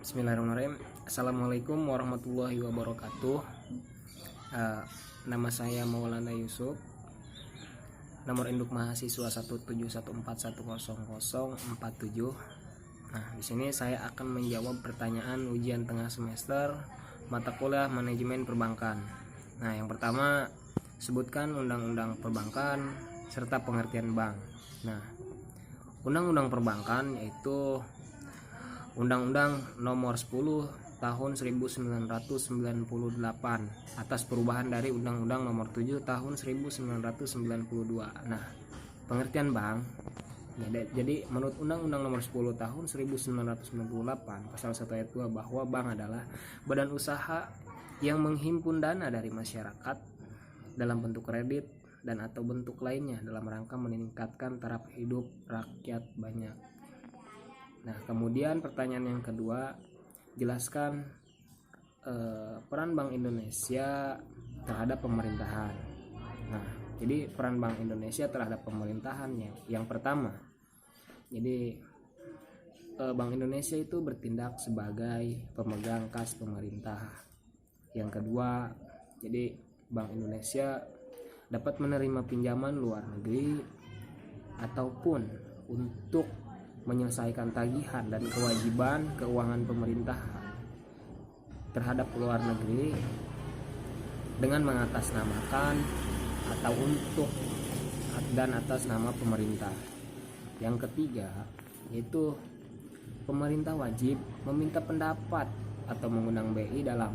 Bismillahirrahmanirrahim. Assalamualaikum warahmatullahi wabarakatuh. Nama saya Maulana Yusuf. Nomor induk mahasiswa 171410047. Nah, di sini saya akan menjawab pertanyaan ujian tengah semester mata kuliah manajemen perbankan. Nah, yang pertama, sebutkan undang-undang perbankan serta pengertian bank. Nah, undang-undang perbankan yaitu Undang-Undang Nomor 10 Tahun 1998 atas perubahan dari Undang-Undang Nomor 7 Tahun 1992. Nah, pengertian bank. Jadi menurut Undang-Undang Nomor 10 Tahun 1998 Pasal 1 ayat 2 bahwa bank adalah badan usaha yang menghimpun dana dari masyarakat dalam bentuk kredit dan atau bentuk lainnya dalam rangka meningkatkan taraf hidup rakyat banyak. Nah, kemudian pertanyaan yang kedua, jelaskan peran Bank Indonesia terhadap pemerintahan. Nah, jadi peran Bank Indonesia terhadap pemerintahannya. Yang pertama, jadi Bank Indonesia itu bertindak sebagai pemegang kas pemerintah. Yang kedua, jadi Bank Indonesia dapat menerima pinjaman luar negeri ataupun untuk menyelesaikan tagihan dan kewajiban keuangan pemerintah terhadap luar negeri dengan mengatasnamakan atau untuk dan atas nama pemerintah. Yang ketiga, yaitu pemerintah wajib meminta pendapat atau mengundang BI dalam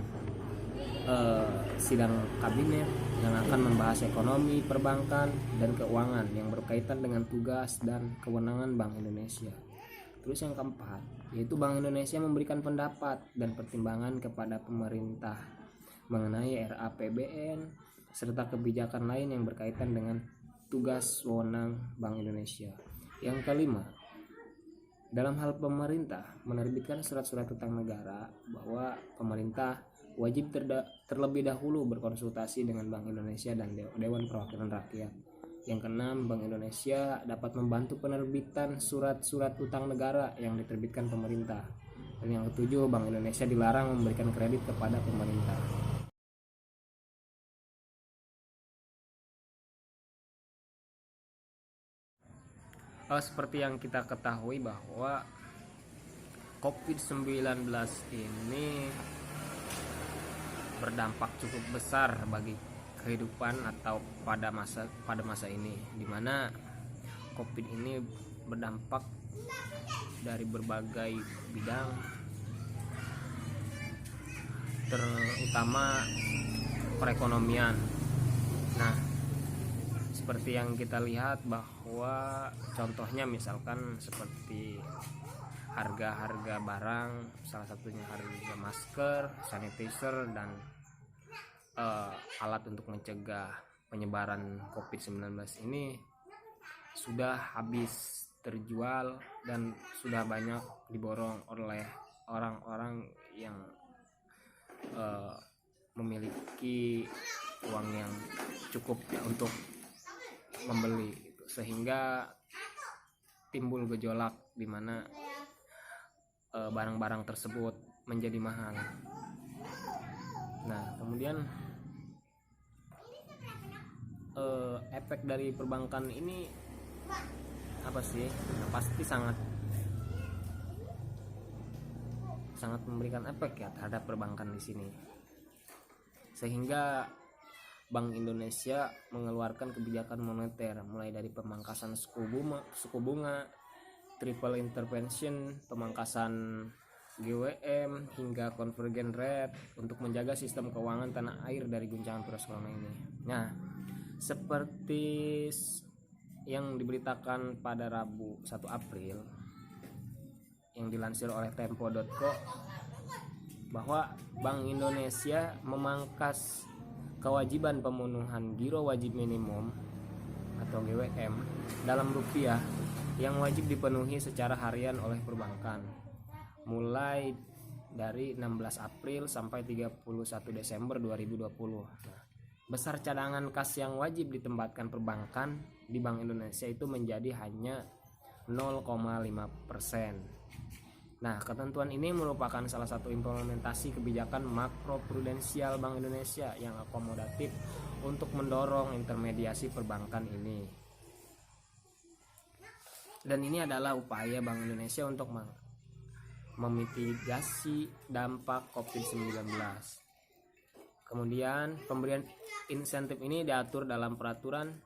sidang kabinet yang akan membahas ekonomi, perbankan, dan keuangan yang berkaitan dengan tugas dan kewenangan Bank Indonesia. Terus yang keempat, yaitu Bank Indonesia memberikan pendapat dan pertimbangan kepada pemerintah mengenai RAPBN serta kebijakan lain yang berkaitan dengan tugas wewenang Bank Indonesia. Yang kelima, dalam hal pemerintah menerbitkan surat-surat utang negara bahwa pemerintah wajib terlebih dahulu berkonsultasi dengan Bank Indonesia dan Dewan Perwakilan Rakyat. Yang keenam, Bank Indonesia dapat membantu penerbitan surat-surat utang negara yang diterbitkan pemerintah. Dan yang ketujuh, Bank Indonesia dilarang memberikan kredit kepada pemerintah. Seperti yang kita ketahui bahwa COVID-19 ini berdampak cukup besar bagi kehidupan atau pada masa ini, di mana COVID ini berdampak dari berbagai bidang, terutama perekonomian. Nah, seperti yang kita lihat bahwa contohnya misalkan seperti harga-harga barang, salah satunya harga masker, sanitizer, dan alat untuk mencegah penyebaran COVID-19 ini sudah habis terjual dan sudah banyak diborong oleh orang-orang yang memiliki uang yang cukup untuk membeli, sehingga timbul gejolak di mana barang-barang tersebut menjadi mahal. Nah, kemudian efek dari perbankan ini apa sih? Nah, pasti sangat memberikan efek ya terhadap perbankan di sini, sehingga Bank Indonesia mengeluarkan kebijakan moneter mulai dari pemangkasan suku bunga, triple intervention, pemangkasan GWM, hingga convergent rate untuk menjaga sistem keuangan tanah air dari guncangan virus corona ini. Nah, seperti yang diberitakan pada Rabu 1 April yang dilansir oleh tempo.co bahwa Bank Indonesia memangkas kewajiban pemenuhan giro wajib minimum atau GWM dalam rupiah yang wajib dipenuhi secara harian oleh perbankan mulai dari 16 April sampai 31 Desember 2020. Nah, besar cadangan kas yang wajib ditempatkan perbankan di Bank Indonesia itu menjadi hanya 0,5%. Nah, ketentuan ini merupakan salah satu implementasi kebijakan makroprudensial Bank Indonesia yang akomodatif untuk mendorong intermediasi perbankan ini. Dan ini adalah upaya Bank Indonesia untuk memitigasi dampak COVID-19. Kemudian pemberian insentif ini diatur dalam peraturan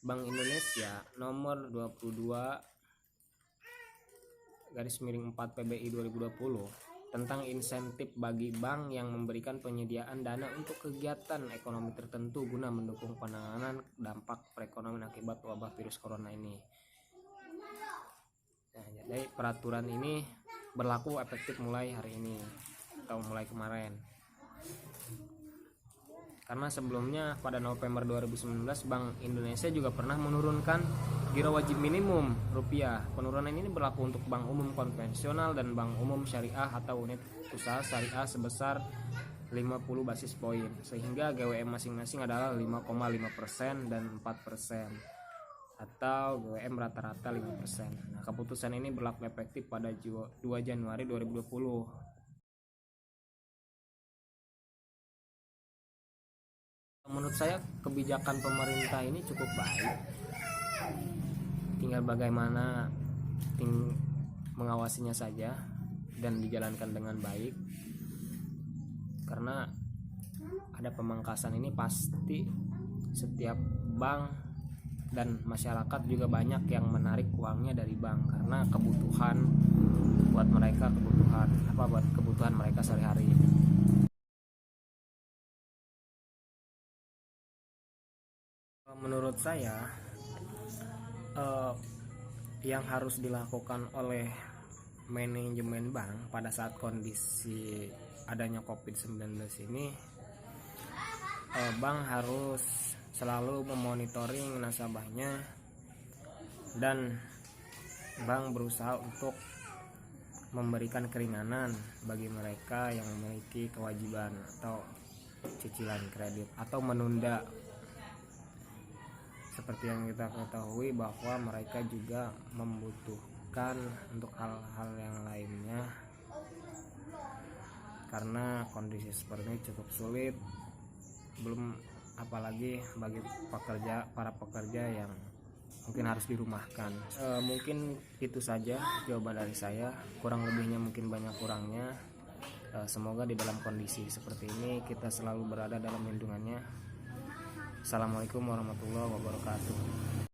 Bank Indonesia nomor 22/4 PBI 2020 tentang insentif bagi bank yang memberikan penyediaan dana untuk kegiatan ekonomi tertentu guna mendukung penanganan dampak perekonomian akibat wabah virus corona ini. Nah, jadi peraturan ini berlaku efektif mulai hari ini atau mulai kemarin. Karena sebelumnya pada November 2019 Bank Indonesia juga pernah menurunkan giro wajib minimum rupiah. Penurunan ini berlaku untuk bank umum konvensional dan bank umum syariah atau unit usaha syariah sebesar 50 basis poin, sehingga GWM masing-masing adalah 5,5% dan 4%, atau GWM rata-rata 5%. Nah, keputusan ini berlaku efektif pada 2 Januari 2020. Menurut saya kebijakan pemerintah ini cukup baik, tinggal bagaimana mengawasinya saja dan dijalankan dengan baik. Karena ada pemangkasan ini pasti setiap bank dan masyarakat juga banyak yang menarik uangnya dari bank karena kebutuhan buat mereka, buat kebutuhan mereka sehari-hari. Menurut saya yang harus dilakukan oleh manajemen bank pada saat kondisi adanya COVID-19 ini, bank harus selalu memonitoring nasabahnya dan bank berusaha untuk memberikan keringanan bagi mereka yang memiliki kewajiban atau cicilan kredit atau menunda. Seperti yang kita ketahui bahwa mereka juga membutuhkan untuk hal-hal yang lainnya karena kondisi seperti ini cukup sulit, belum apalagi bagi para pekerja yang mungkin harus dirumahkan. Mungkin itu saja jawaban dari saya, kurang lebihnya mungkin banyak kurangnya. Semoga di dalam kondisi seperti ini kita selalu berada dalam lindungannya. Assalamualaikum warahmatullahi wabarakatuh.